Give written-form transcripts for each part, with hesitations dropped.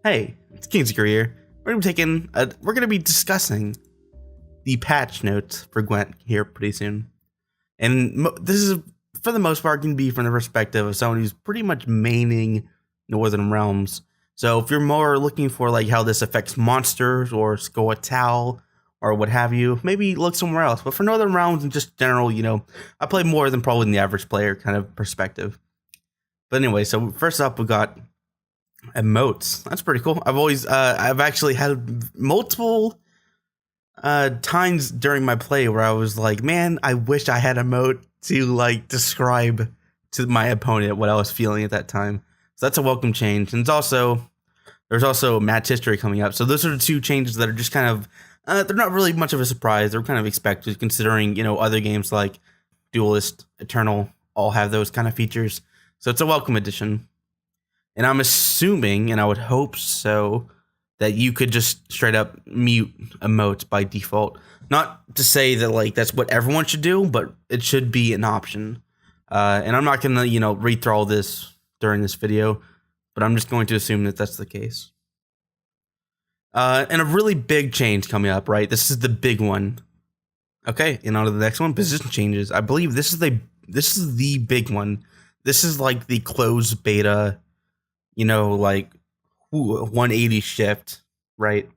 Hey, it's KingsDecree here. We're gonna be discussing the patch notes for Gwent here pretty soon, and this is for the most part going to be from the perspective of someone who's pretty much maining Northern Realms. So if you're more looking for like how this affects monsters or Scoia'tael or what have you, maybe look somewhere else. But for Northern Realms and just general, I play more than probably the average player kind of perspective. But anyway, so first up we got emotes. That's pretty cool. I've actually had multiple times during my play where I was like, man, I wish I had emote to like describe to my opponent what I was feeling at that time. So that's a welcome change. And there's also match history coming up. So those are the two changes that are just kind of they're not really much of a surprise. They're kind of expected considering, other games like Duelist, Eternal all have those kind of features. So it's a welcome addition. And I'm assuming, and I would hope so, that you could just straight up mute emotes by default. Not to say that like that's what everyone should do, but it should be an option. And I'm not gonna, read through all this during this video, but I'm just going to assume that that's the case. And a really big change coming up, right? This is the big one. Okay, and on to the next one, position changes. I believe this is the big one. This is like the closed beta, like 180 shift, right?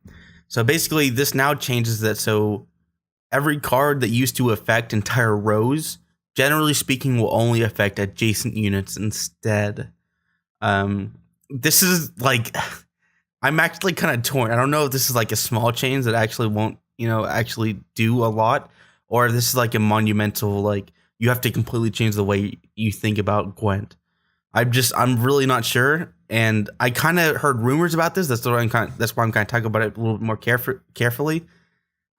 So basically this now changes that. So every card that used to affect entire rows, generally speaking, will only affect adjacent units instead. This is like, I'm actually kind of torn. I don't know if this is like a small change that actually won't, actually do a lot, or if this is like a monumental, like you have to completely change the way you think about Gwent. I'm really not sure, and I kind of heard rumors about this. That's why I'm kind of talking about it a little bit more carefully,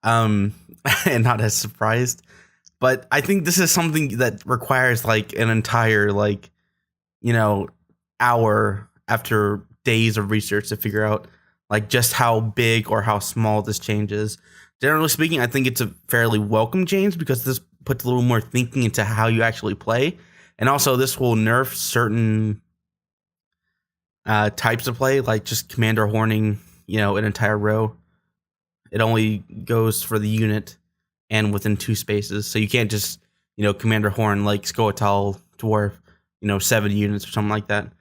and not as surprised. But I think this is something that requires like an entire hour after days of research to figure out like just how big or how small this change is. Generally speaking, I think it's a fairly welcome change because this puts a little more thinking into how you actually play. And also, this will nerf certain types of play, like just commander horning, an entire row. It only goes for the unit and within 2 spaces. So you can't just, commander horn like Scoia'tael dwarf, 7 units or something like that.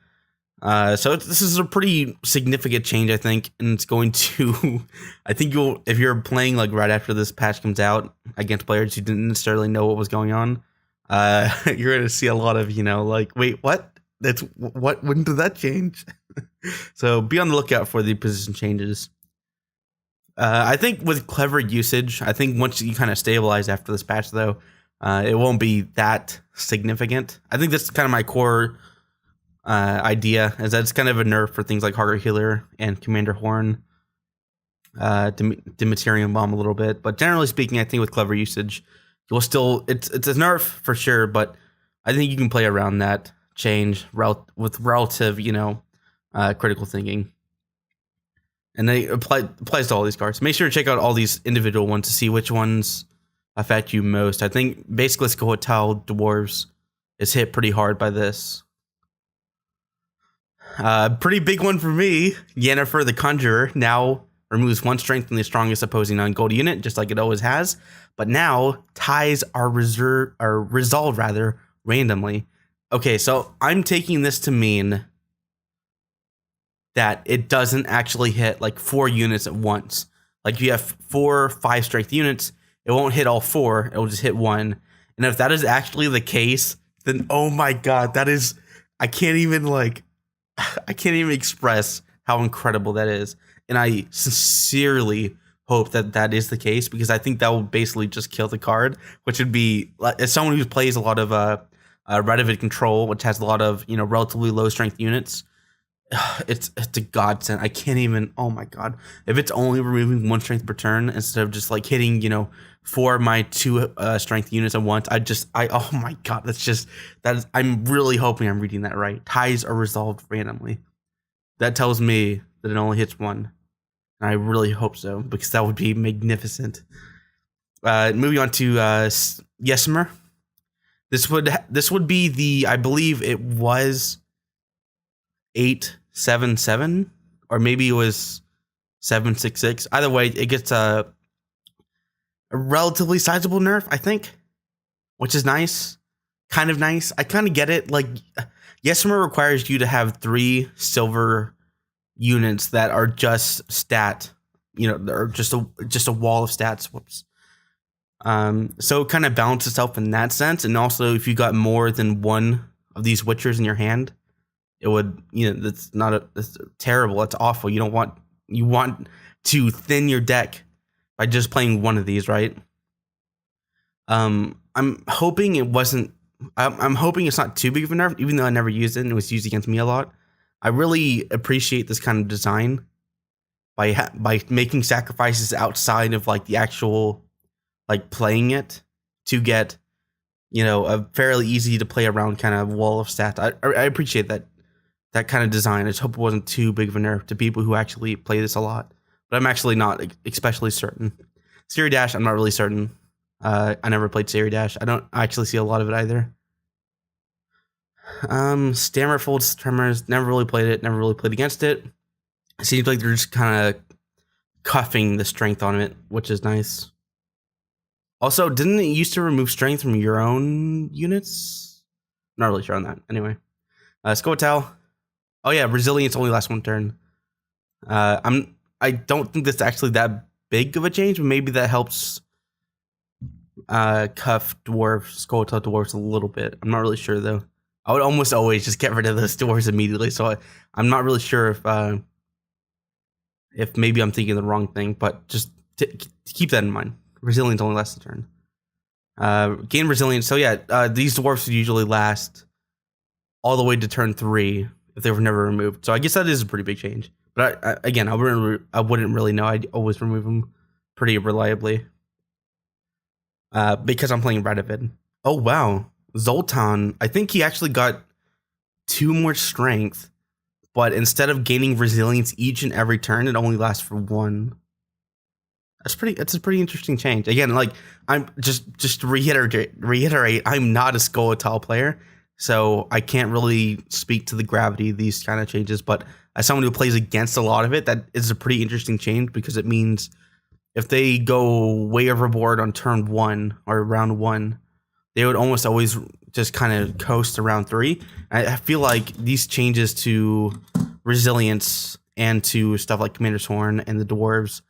So this is a pretty significant change, I think, and it's going to, I think if you're playing like right after this patch comes out against players who didn't necessarily know what was going on, you're going to see a lot of, like, wait, what? When did that change? So be on the lookout for the position changes. I think with clever usage, I think once you kind of stabilize after this patch, though, it won't be that significant. I think that's kind of my core idea, is that it's kind of a nerf for things like Harder Healer and Commander Horn, Demeterium Bomb a little bit. But generally speaking, I think with clever usage, you'll still, it's a nerf for sure, but I think you can play around that change with relative, critical thinking. And they applies to all these cards. Make sure to check out all these individual ones to see which ones affect you most. I think basically Scoia'tael Dwarves is hit pretty hard by this. Pretty big one for me. Yennefer the Conjurer now removes 1 strength from the strongest opposing non-gold unit, just like it always has. But now ties are resolved randomly. Okay, so I'm taking this to mean that it doesn't actually hit like 4 units at once. Like you have 4 5 strength units, it won't hit all 4, it'll just hit 1. And if that is actually the case, then oh my god, that is, I can't even express how incredible that is. And I sincerely hope that that is the case, because I think that will basically just kill the card, which would be, as someone who plays a lot of Radovid Control, which has a lot of, relatively low strength units, it's a godsend. I can't even, oh my god. If it's only removing 1 strength per turn instead of just like hitting, 4 of my 2 strength units at once, oh my god, I'm really hoping I'm reading that right. Ties are resolved randomly. That tells me that it only hits 1. And I really hope so, because that would be magnificent. Moving on to Yesimer. This would be I believe it was 877 or maybe it was 766. Either way, it gets a relatively sizable nerf, I think, which is nice. Kind of nice. I kind of get it. Like, Yesmer requires you to have 3 silver units that are just stat. They're just a wall of stats. Whoops. So it kind of balances itself in that sense. And also, if you got more than one of these Witchers in your hand, it would, that's terrible. That's awful. You want to thin your deck by just playing one of these, right? I'm hoping it wasn't. I'm hoping it's not too big of a nerf, even though I never used it and it was used against me a lot. I really appreciate this kind of design by making sacrifices outside of like the actual like playing it to get a fairly easy to play around kind of wall of stats. I appreciate that kind of design. I just hope it wasn't too big of a nerf to people who actually play this a lot. But I'm actually not especially certain. Siri Dash, I'm not really certain. I never played Siri Dash. I don't actually see a lot of it either. Stammer Folds Tremors, never really played it, never really played against it. It seems like they're just kind of cuffing the strength on it, which is nice. Also, didn't it used to remove strength from your own units? Not really sure on that. Anyway. Scotel. Oh yeah, Resilience only lasts 1 turn. I don't think that's actually that big of a change, but maybe that helps cuff Scotel dwarves a little bit. I'm not really sure though. I would almost always just get rid of those dwarves immediately, so I'm not really sure if maybe I'm thinking the wrong thing, but just keep that in mind. Resilience only lasts a turn. Gain resilience. So yeah, these dwarfs would usually last all the way to turn 3 if they were never removed. So I guess that is a pretty big change. But I wouldn't really know. I'd always remove them pretty reliably. Because I'm playing Radovid. Oh wow, Zoltan. I think he actually got 2 more strength, but instead of gaining resilience each and every turn, it only lasts for 1. That's a pretty interesting change. Again, like I'm just to reiterate, I'm not a Skeletal player, so I can't really speak to the gravity of these kind of changes. But as someone who plays against a lot of it, that is a pretty interesting change because it means if they go way overboard on turn 1 or round 1, they would almost always just kind of coast around 3. I feel like these changes to resilience and to stuff like Commander's Horn and the dwarves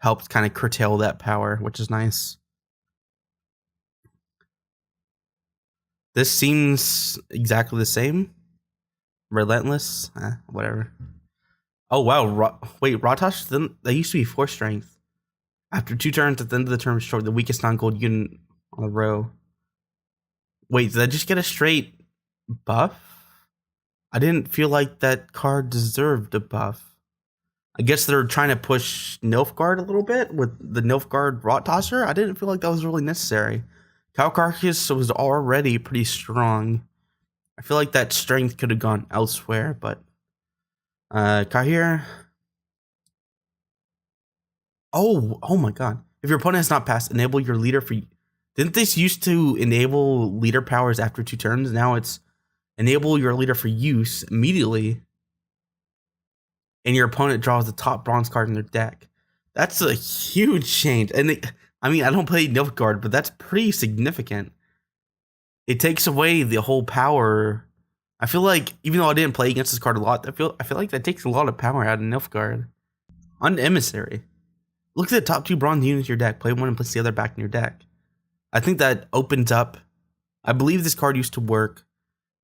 helped kind of curtail that power, which is nice. This seems exactly the same. Relentless, whatever. Oh wow, wait, Rotosh, then they used to be 4 strength. After 2 turns at the end of the turn, restore the weakest non-gold unit on the row. Wait, did I just get a straight buff? I didn't feel like that card deserved a buff. I guess they're trying to push Nilfgaard a little bit with the Nilfgaard Rot Tosser. I didn't feel like that was really necessary. Calcarchus was already pretty strong. I feel like that strength could have gone elsewhere, but Kahir. Oh my god. If your opponent has not passed, enable your leader for... Didn't this used to enable leader powers after 2 turns? Now it's enable your leader for use immediately, and your opponent draws the top bronze card in their deck. That's a huge change. And I don't play Nilfgaard, but that's pretty significant. It takes away the whole power. I feel like, even though I didn't play against this card a lot, I feel like that takes a lot of power out of Nilfgaard. On Emissary, look at the top 2 bronze units in your deck. Play one and place the other back in your deck. I think that opens up... I believe this card used to work.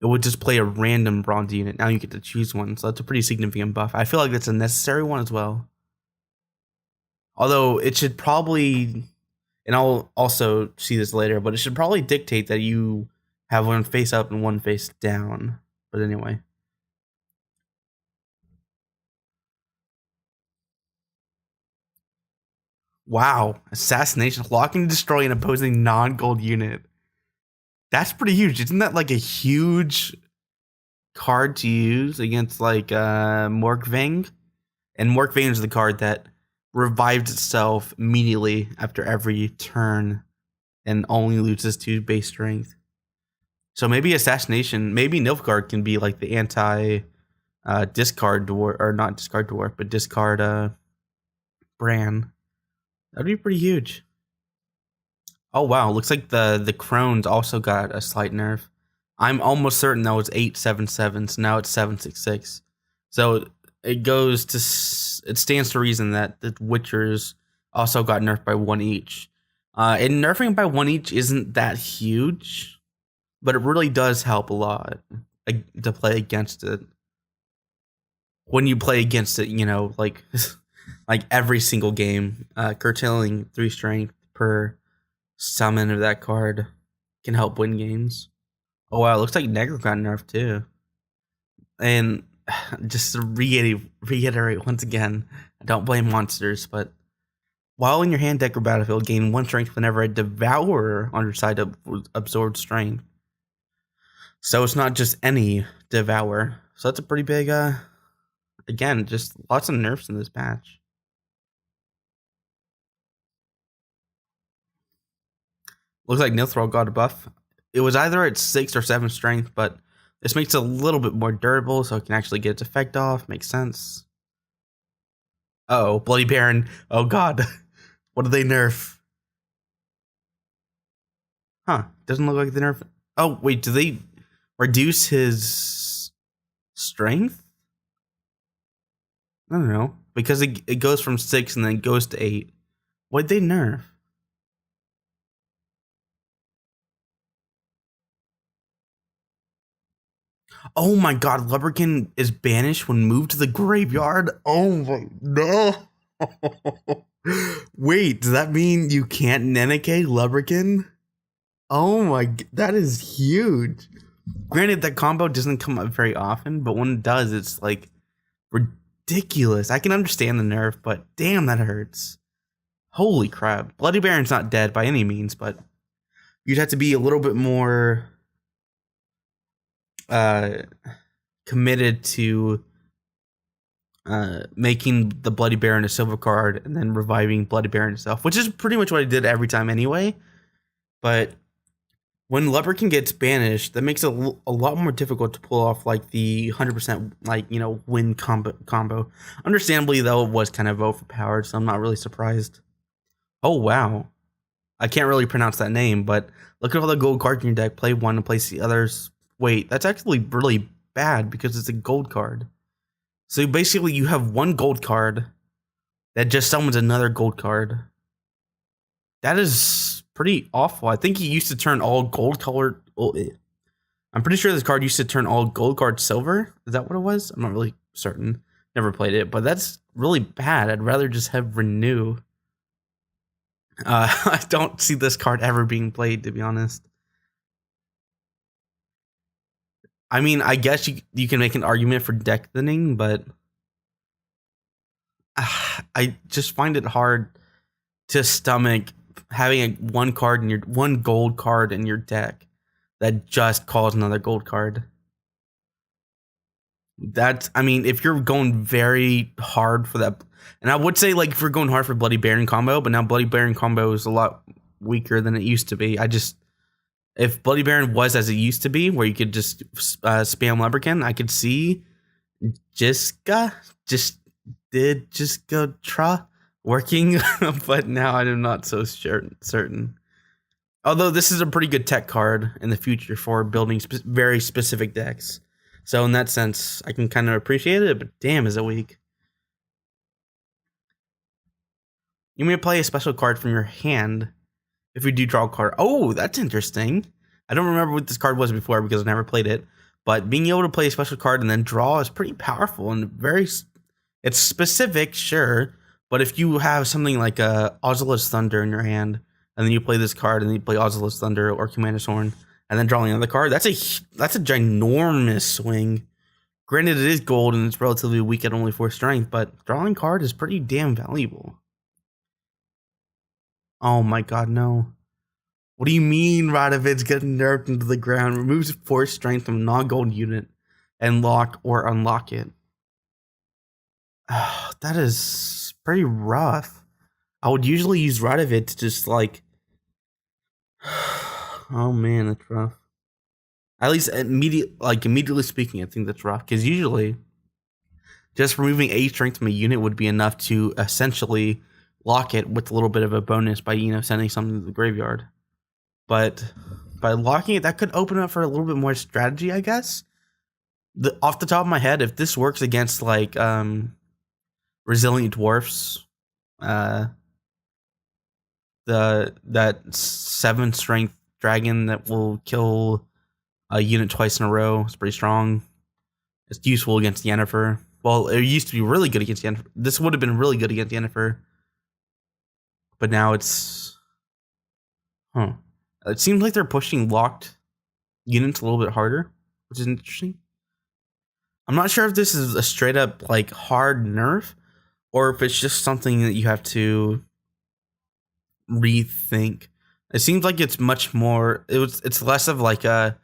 It would just play a random bronze unit. Now you get to choose one, so that's a pretty significant buff. I feel like that's a necessary one as well. Although it should probably... And I'll also see this later, but it should probably dictate that you have one face up and one face down. But anyway. Wow. Assassination. Lock and destroy an opposing non-gold unit. That's pretty huge. Isn't that like a huge card to use against like Morkvang? And Morkvang is the card that revives itself immediately after every turn and only loses 2 base strength. So maybe Assassination, maybe Nilfgaard can be like the anti discard dwarf, or not discard dwarf, but discard Bran. That'd be pretty huge. Oh wow, looks like the crones also got a slight nerf. I'm almost certain that was 877, so now it's 766. So it goes to it stands to reason that the Witchers also got nerfed by 1 each. And nerfing by 1 each isn't that huge, but it really does help a lot to play against it. When you play against it, you know, like like every single game, curtailing 3 strength per summon of that card can help win games. Oh wow, it looks like Negro got nerfed too. And just to reiterate once again, I don't blame monsters, but while in your hand deck or battlefield, gain 1 strength whenever a Devourer on your side absorbs strength. So it's not just any Devour. So that's a pretty big, again, just lots of nerfs in this patch. Looks like Nilthrall got a buff. It was either at 6 or 7 strength, but this makes it a little bit more durable, so it can actually get its effect off. Makes sense. Uh-oh, Bloody Baron. Oh god. What did they nerf? Huh. Doesn't look like they nerf. Oh, wait, do they reduce his strength? I don't know. Because it goes from 6 and then goes to 8. What'd they nerf? Oh my god, Leprechaun is banished when moved to the graveyard? Oh my no. Wait, does that mean you can't Neneke Leprechaun? Oh my, that is huge. Granted, that combo doesn't come up very often, but when it does, it's like ridiculous. I can understand the nerf, but damn, that hurts. Holy crap. Bloody Baron's not dead by any means, but you'd have to be a little bit more committed to making the Bloody Baron a silver card and then reviving Bloody Baron itself, which is pretty much what I did every time anyway. But when Leprechaun gets banished, that makes it a lot more difficult to pull off like the 100% like, you know, win combo. Understandably, though, it was kind of overpowered, so I'm not really surprised. Oh wow, I can't really pronounce that name, but look at all the gold cards in your deck. Play one and place the others. Wait, that's actually really bad because it's a gold card. So basically, you have 1 gold card that just summons another gold card. That is pretty awful. I think he used to turn all gold colored. I'm pretty sure this card used to turn all gold cards silver. Is that what it was? I'm not really certain. Never played it, but that's really bad. I'd rather just have Renew. I don't see this card ever being played, to be honest. I mean, I guess you can make an argument for deck thinning, but I just find it hard to stomach having one gold card in your deck that just calls another gold card. That's, I mean, if you're going very hard for that, and I would say like if you're going hard for Bloody Baron combo, but now Bloody Baron combo is a lot weaker than it used to be. If Bloody Baron was as it used to be, where you could just spam Leprechaun, I could see Jiska working, but now I'm not so certain. Although this is a pretty good tech card in the future for building very specific decks. So in that sense, I can kind of appreciate it, but damn, is it weak. You may play a special card from your hand if you do draw a card. Oh, that's interesting. I don't remember what this card was before because I never played it. But being able to play a special card and then draw is pretty powerful and it's specific, sure. But if you have something like a Ozil's Thunder in your hand, and then you play this card and then you play Ozil's Thunder or Commander's Horn, and then drawing another card, that's a ginormous swing. Granted, it is gold and it's relatively weak at only 4 strength, but drawing card is pretty damn valuable. Oh my god, no. What do you mean Radovid's getting nerfed into the ground? Removes 4 strength from a non-gold unit and lock or unlock it. Oh, that is pretty rough. I would usually use Radovid to just like... Oh man, that's rough. At least immediately speaking, I think that's rough. Because usually just removing 8 strength from a unit would be enough to essentially lock it with a little bit of a bonus by, sending something to the graveyard. But by locking it, that could open up for a little bit more strategy, I guess. Off the top of my head, if this works against like resilient dwarfs, that 7 strength dragon that will kill a unit twice in a row is pretty strong. It's useful against Yennefer. Well, it used to be really good against Yennefer. This would have been really good against Yennefer. But now it's... It seems like they're pushing locked units a little bit harder, which is interesting. I'm not sure if this is a straight up like hard nerf, or if it's just something that you have to rethink. It seems like it's much more. It's less of like a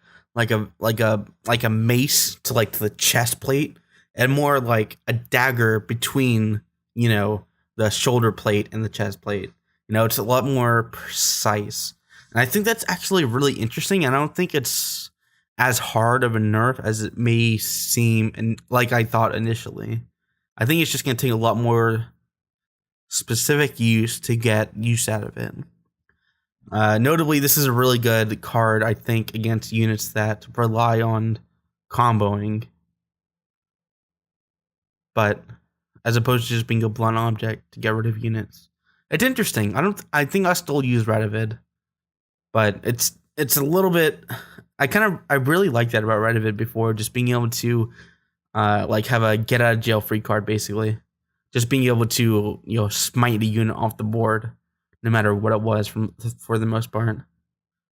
mace to like the chest plate, and more like a dagger between the shoulder plate and the chest plate. It's a lot more precise, and I think that's actually really interesting. And I don't think it's as hard of a nerf as it may seem, and like I thought initially. I think it's just going to take a lot more specific use to get use out of it. Notably, this is a really good card, I think, against units that rely on comboing, but as opposed to just being a blunt object to get rid of units. It's interesting. I think I still use Radovid, but it's a little bit. I really liked that about Radovid before, just being able to like have a get out of jail free card, basically. Just being able to smite a unit off the board, no matter what it was for the most part.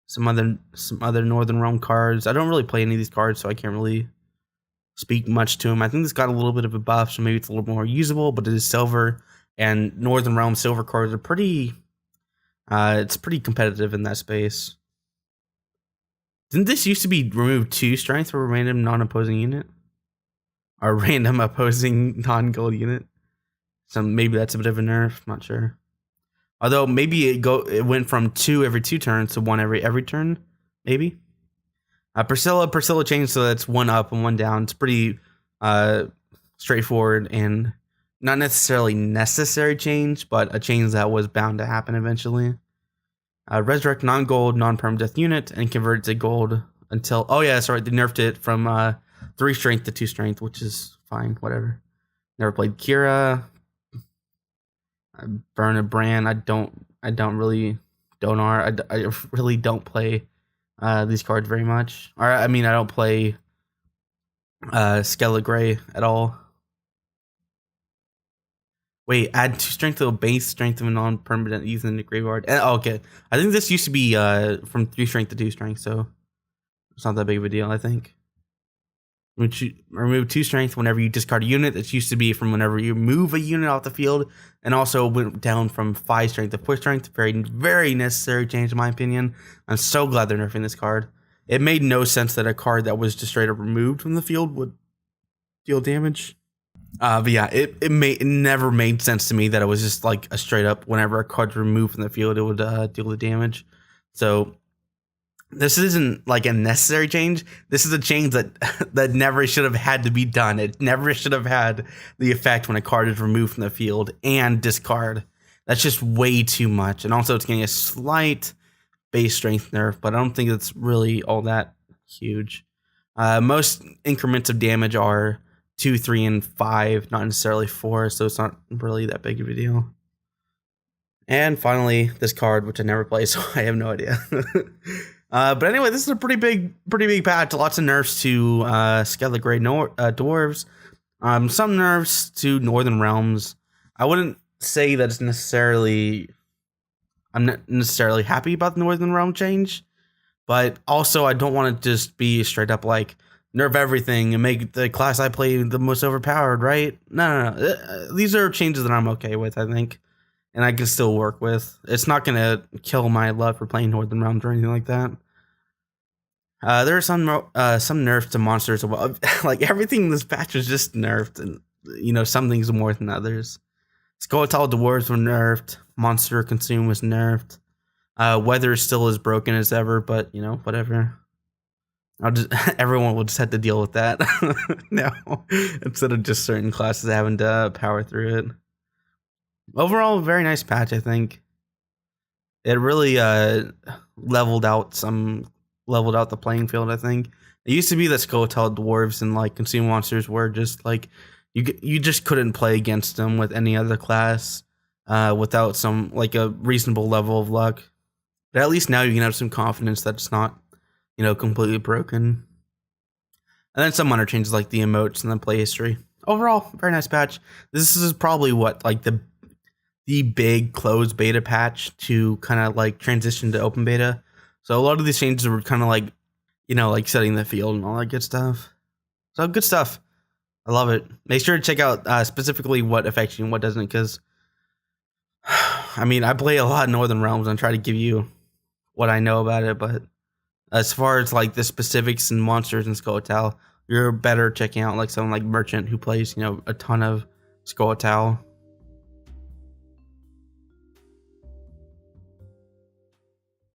Some other Northern Realm cards. I don't really play any of these cards, so I can't really speak much to them. I think this got a little bit of a buff, so maybe it's a little more usable, but it is silver, and Northern Realm silver cards are pretty. It's pretty competitive in that space. Didn't this used to be remove 2 strength for a random non-opposing unit? Or random opposing non-gold unit? So maybe that's a bit of a nerf, not sure. Although maybe it went from 2 every 2 turns to 1 every turn, maybe. Priscilla changed, so that's 1 up and 1 down. It's pretty straightforward and not necessarily necessary change, but a change that was bound to happen eventually. Resurrect non-gold, non-perm death unit and convert it to gold until... Oh yeah, sorry, they nerfed it from 3 strength to 2 strength, which is fine, whatever. Never played Kira. Burn a Brand. I really don't play these cards very much. Or I don't play Skella Gray at all. Wait, add 2 strength to a base strength of a non-permanent using in the graveyard. Okay, I think this used to be from 3 strength to 2 strength, so it's not that big of a deal, I think. Remove 2 strength whenever you discard a unit. It used to be from whenever you move a unit off the field, and also went down from 5 strength to 4 strength. Very, very necessary change in my opinion. I'm so glad they're nerfing this card. It made no sense that a card that was just straight up removed from the field would deal damage. But yeah, it never made sense to me that it was just like a straight up whenever a card's removed from the field, it would deal the damage. So this isn't like a necessary change. This is a change that never should have had to be done. It never should have had the effect when a card is removed from the field and discard. That's just way too much. And also it's getting a slight base strength nerf, but I don't think it's really all that huge. Most increments of damage are 2, 3, and 5, not necessarily 4, so it's not really that big of a deal. And finally, this card, which I never play, so I have no idea. But anyway, this is a pretty big patch. Lots of nerfs to Skella Gray dwarves. Some nerfs to Northern Realms. I wouldn't say that I'm not necessarily happy about the Northern Realm change, but also I don't want to just be straight up like nerf everything and make the class I play the most overpowered, right? No. These are changes that I'm okay with, I think, and I can still work with. It's not going to kill my love for playing Northern Realms or anything like that. There are some nerfs to monsters. Like everything in this patch is just nerfed, and some things more than others. Skeletal Dwarves were nerfed. Monster Consume was nerfed. Weather is still as broken as ever, but whatever. I'll just everyone will just have to deal with that now instead of just certain classes having to power through it. Overall, very nice patch. I think it really leveled out the playing field. I think it used to be that Skulltail dwarves and like consume monsters were just like you just couldn't play against them with any other class without some like a reasonable level of luck. But at least now you can have some confidence that it's not, completely broken. And then some minor changes like the emotes and the play history. Overall, very nice patch. This is probably what like the big closed beta patch to kind of like transition to open beta. So a lot of these changes were kind of like, like setting the field and all that good stuff. So good stuff. I love it. Make sure to check out specifically what affects you and what doesn't, because I mean, I play a lot of Northern Realms and try to give you what I know about it, but as far as like the specifics and monsters and Skulltail, you're better checking out like someone like Merchant who plays, a ton of Skulltail.